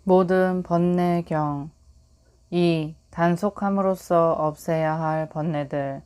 모든 번뇌경. 2. 단속함으로써 없애야 할 번뇌들.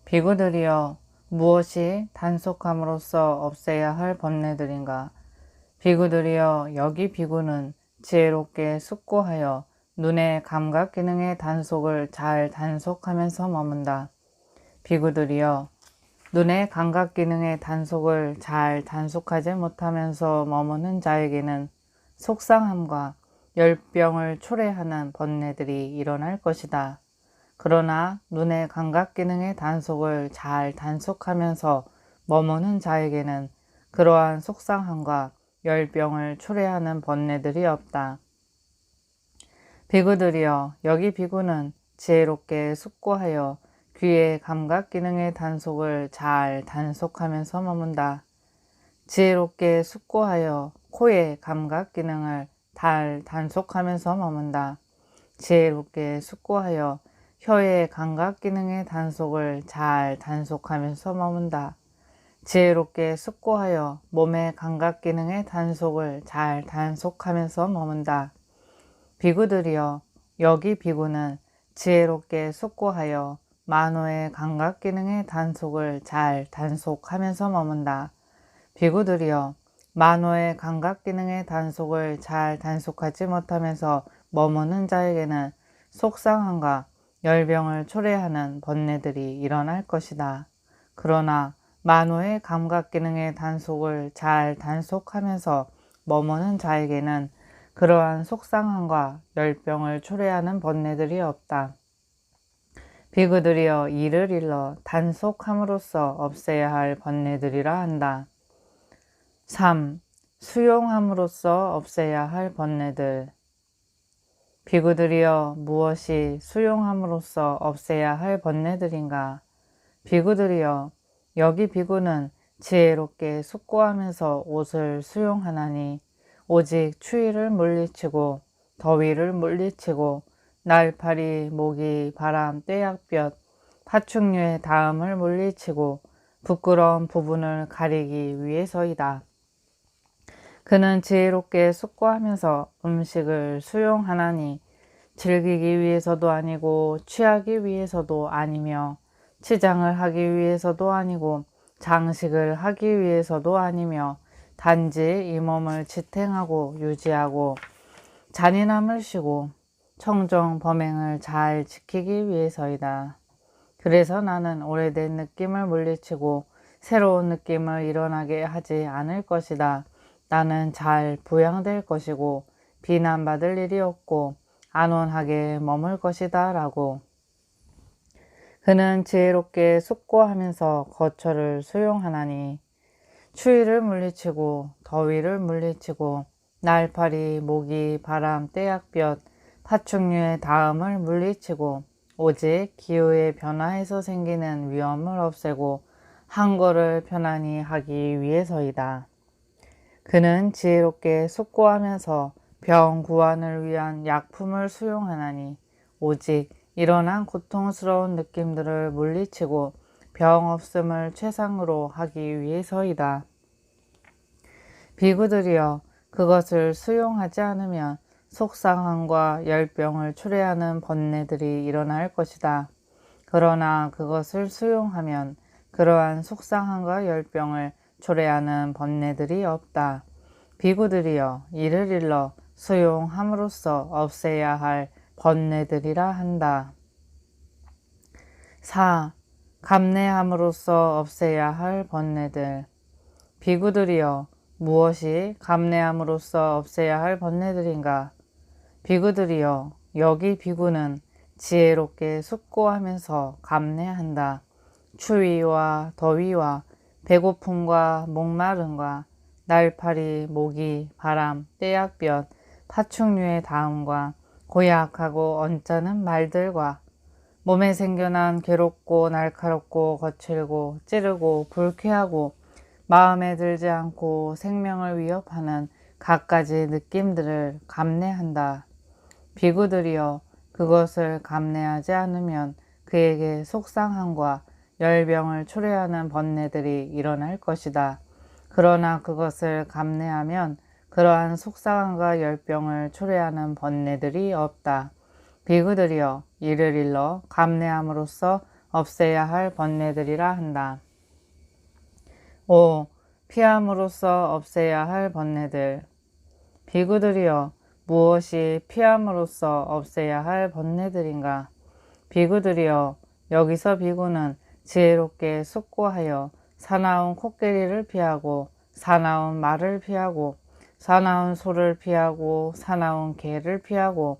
비구들이여, 무엇이 단속함으로써 없애야 할 번뇌들인가? 비구들이여, 여기 비구는 지혜롭게 숙고하여 눈의 감각 기능의 단속을 잘 단속하면서 머문다. 비구들이여, 눈의 감각 기능의 단속을 잘 단속하지 못하면서 머무는 자에게는 속상함과 열병을 초래하는 번뇌들이 일어날 것이다. 그러나 눈의 감각 기능의 단속을 잘 단속하면서 머무는 자에게는 그러한 속상함과 열병을 초래하는 번뇌들이 없다. 비구들이여, 여기 비구는 지혜롭게 숙고하여 귀의 감각 기능의 단속을 잘 단속하면서 머문다. 지혜롭게 숙고하여 코의 감각 기능을 잘 단속하면서 머문다. 지혜롭게 숙고하여 혀의 감각 기능의 단속을 잘 단속하면서 머문다. 지혜롭게 숙고하여 몸의 감각 기능의 단속을 잘 단속하면서 머문다. 비구들이여, 여기 비구는 지혜롭게 숙고하여 만호의 감각 기능의 단속을 잘 단속하면서 머문다. 비구들이여, 만호의 감각 기능의 단속을 잘 단속하지 못하면서 머무는 자에게는 속상함과 열병을 초래하는 번뇌들이 일어날 것이다. 그러나 만호의 감각 기능의 단속을 잘 단속하면서 머무는 자에게는 그러한 속상함과 열병을 초래하는 번뇌들이 없다. 비구들이여, 이를 일러 단속함으로써 없애야 할 번뇌들이라 한다. 3. 수용함으로써 없애야 할 번뇌들. 비구들이여, 무엇이 수용함으로써 없애야 할 번뇌들인가? 비구들이여, 여기 비구는 지혜롭게 숙고하면서 옷을 수용하나니 오직 추위를 물리치고 더위를 물리치고 날파리, 모기, 바람, 떼약볕, 파충류의 다음을 물리치고 부끄러운 부분을 가리기 위해서이다. 그는 지혜롭게 숙고하면서 음식을 수용하나니 즐기기 위해서도 아니고 취하기 위해서도 아니며 치장을 하기 위해서도 아니고 장식을 하기 위해서도 아니며 단지 이 몸을 지탱하고 유지하고 잔인함을 쉬고 청정 범행을 잘 지키기 위해서이다. 그래서 나는 오래된 느낌을 물리치고 새로운 느낌을 일어나게 하지 않을 것이다. 나는 잘 부양될 것이고 비난받을 일이 없고 안온하게 머물 것이다 라고. 그는 지혜롭게 숙고하면서 거처를 수용하나니 추위를 물리치고 더위를 물리치고 날파리, 모기, 바람, 떼약볕, 파충류의 다음을 물리치고 오직 기후의 변화에서 생기는 위험을 없애고 항거를 편안히 하기 위해서이다. 그는 지혜롭게 숙고하면서 병 구안을 위한 약품을 수용하나니 오직 일어난 고통스러운 느낌들을 물리치고 병 없음을 최상으로 하기 위해서이다. 비구들이여, 그것을 수용하지 않으면 속상함과 열병을 초래하는 번뇌들이 일어날 것이다. 그러나 그것을 수용하면 그러한 속상함과 열병을 초래하는 번뇌들이 없다. 비구들이여, 이를 일러 수용함으로써 없애야 할 번뇌들이라 한다. 4. 감내함으로써 없애야 할 번뇌들. 비구들이여, 무엇이 감내함으로써 없애야 할 번뇌들인가? 비구들이여, 여기 비구는 지혜롭게 숙고하면서 감내한다. 추위와 더위와 배고픔과 목마름과 날파리, 모기, 바람, 떼약볕, 파충류의 다음과 고약하고 언짢은 말들과 몸에 생겨난 괴롭고 날카롭고 거칠고 찌르고 불쾌하고 마음에 들지 않고 생명을 위협하는 갖가지 느낌들을 감내한다. 비구들이여, 그것을 감내하지 않으면 그에게 속상함과 열병을 초래하는 번뇌들이 일어날 것이다. 그러나 그것을 감내하면 그러한 속상함과 열병을 초래하는 번뇌들이 없다. 비구들이여 이를 일러 감내함으로써 없애야 할 번뇌들이라 한다. 5. 피함으로써 없애야 할 번뇌들. 비구들이여 무엇이 피함으로써 없애야 할 번뇌들인가? 비구들이여 여기서 비구는 지혜롭게 숙고하여 사나운 코끼리를 피하고 사나운 말을 피하고 사나운 소를 피하고 사나운 개를 피하고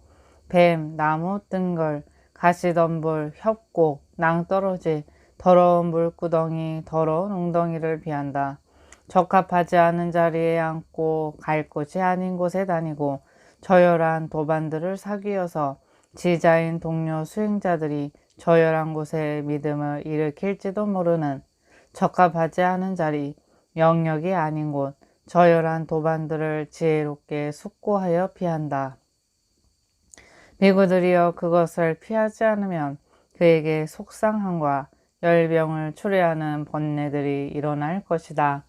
뱀, 나무, 뜬걸, 가시덤불, 협곡, 낭떠러지, 더러운 물구덩이, 더러운 웅덩이를 피한다. 적합하지 않은 자리에 앉고 갈 곳이 아닌 곳에 다니고 저열한 도반들을 사귀어서 지자인 동료 수행자들이 저열한 곳에 믿음을 일으킬지도 모르는 적합하지 않은 자리, 영역이 아닌 곳, 저열한 도반들을 지혜롭게 숙고하여 피한다. 비구들이여 그것을 피하지 않으면 그에게 속상함과 열병을 초래하는 번뇌들이 일어날 것이다.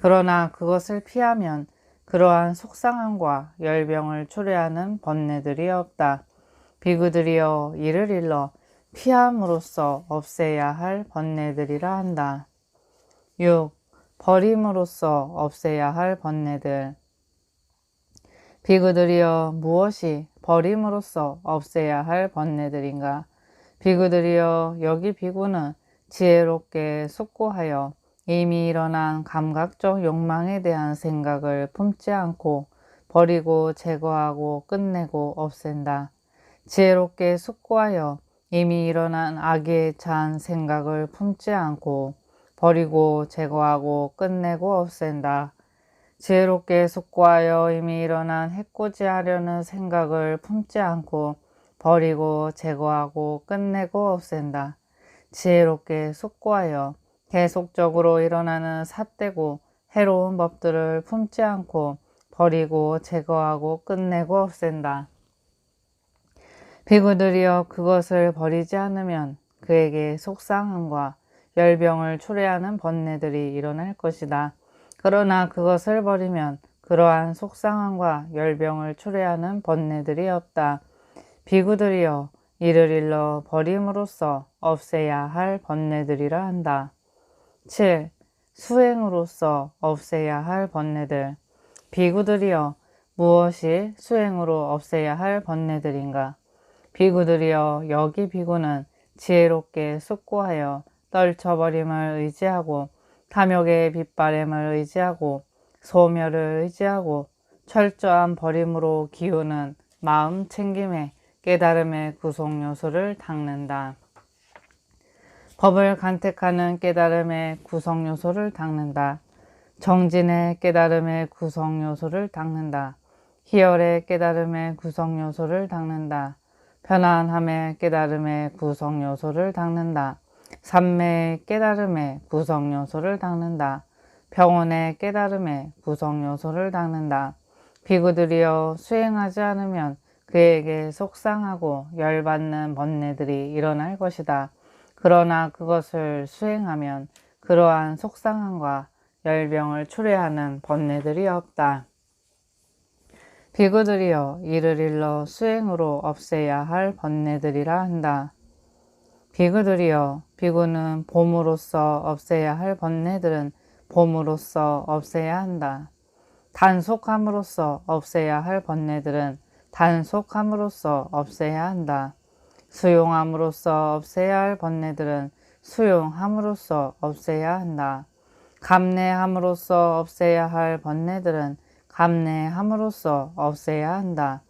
그러나 그것을 피하면 그러한 속상함과 열병을 초래하는 번뇌들이 없다. 비구들이여 이를 일러 피함으로써 없애야 할 번뇌들이라 한다. 6. 버림으로써 없애야 할 번뇌들. 비구들이여 무엇이 버림으로써 없애야 할 번뇌들인가? 비구들이여 여기 비구는 지혜롭게 숙고하여 이미 일어난 감각적 욕망에 대한 생각을 품지 않고 버리고 제거하고 끝내고 없앤다. 지혜롭게 숙고하여 이미 일어난 악에 찬 생각을 품지 않고 버리고 제거하고 끝내고 없앤다. 지혜롭게 숙고하여 이미 일어난 해코지하려는 생각을 품지 않고 버리고 제거하고 끝내고 없앤다. 지혜롭게 숙고하여 계속적으로 일어나는 삿되고 해로운 법들을 품지 않고 버리고 제거하고 끝내고 없앤다. 비구들이여 그것을 버리지 않으면 그에게 속상함과 열병을 초래하는 번뇌들이 일어날 것이다. 그러나 그것을 버리면 그러한 속상함과 열병을 초래하는 번뇌들이 없다. 비구들이여 이를 일러 버림으로써 없애야 할 번뇌들이라 한다. 7. 수행으로써 없애야 할 번뇌들. 비구들이여 무엇이 수행으로 없애야 할 번뇌들인가? 비구들이여 여기 비구는 지혜롭게 숙고하여 떨쳐버림을 의지하고 탐욕의 빗바램을 의지하고 소멸을 의지하고 철저한 버림으로 기우는 마음 챙김에 깨달음의 구속 요소를 닦는다. 법을 간택하는 깨달음의 구성 요소를 닦는다. 정진의 깨달음의 구성 요소를 닦는다. 희열의 깨달음의 구성 요소를 닦는다. 편안함의 깨달음의 구성 요소를 닦는다. 삼매의 깨달음의 구성 요소를 닦는다. 평온의 깨달음의 구성 요소를 닦는다. 비구들이여 수행하지 않으면 그에게 속상하고 열받는 번뇌들이 일어날 것이다. 그러나 그것을 수행하면 그러한 속상함과 열병을 초래하는 번뇌들이 없다. 비구들이여 이를 일러 수행으로 없애야 할 번뇌들이라 한다. 비구들이여 비구는 봄으로써 없애야 할 번뇌들은 봄으로써 없애야 한다. 단속함으로써 없애야 할 번뇌들은 단속함으로써 없애야 한다. 수용함으로써 없애야 할 번뇌들은 수용함으로써 없애야 한다. 감내함으로써 없애야 할 번뇌들은 감내함으로써 없애야 한다.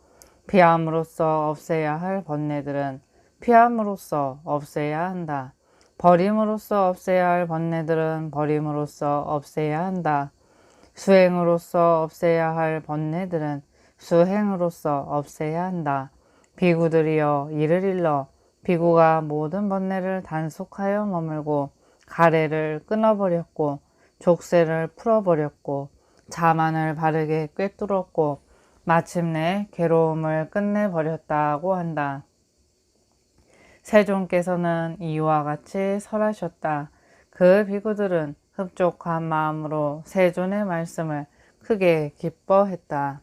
피함으로써 없애야 할 번뇌들은 피함으로써 없애야 한다. 버림으로써 없애야 할 번뇌들은 버림으로써 없애야 한다. 수행으로써 없애야 할 번뇌들은 수행으로써 없애야 한다. 비구들이여 이를 일러 비구가 모든 번뇌를 단속하여 머물고 가래를 끊어버렸고 족쇄를 풀어버렸고 자만을 바르게 꿰뚫었고 마침내 괴로움을 끝내버렸다고 한다. 세존께서는 이와 같이 설하셨다. 그 비구들은 흡족한 마음으로 세존의 말씀을 크게 기뻐했다.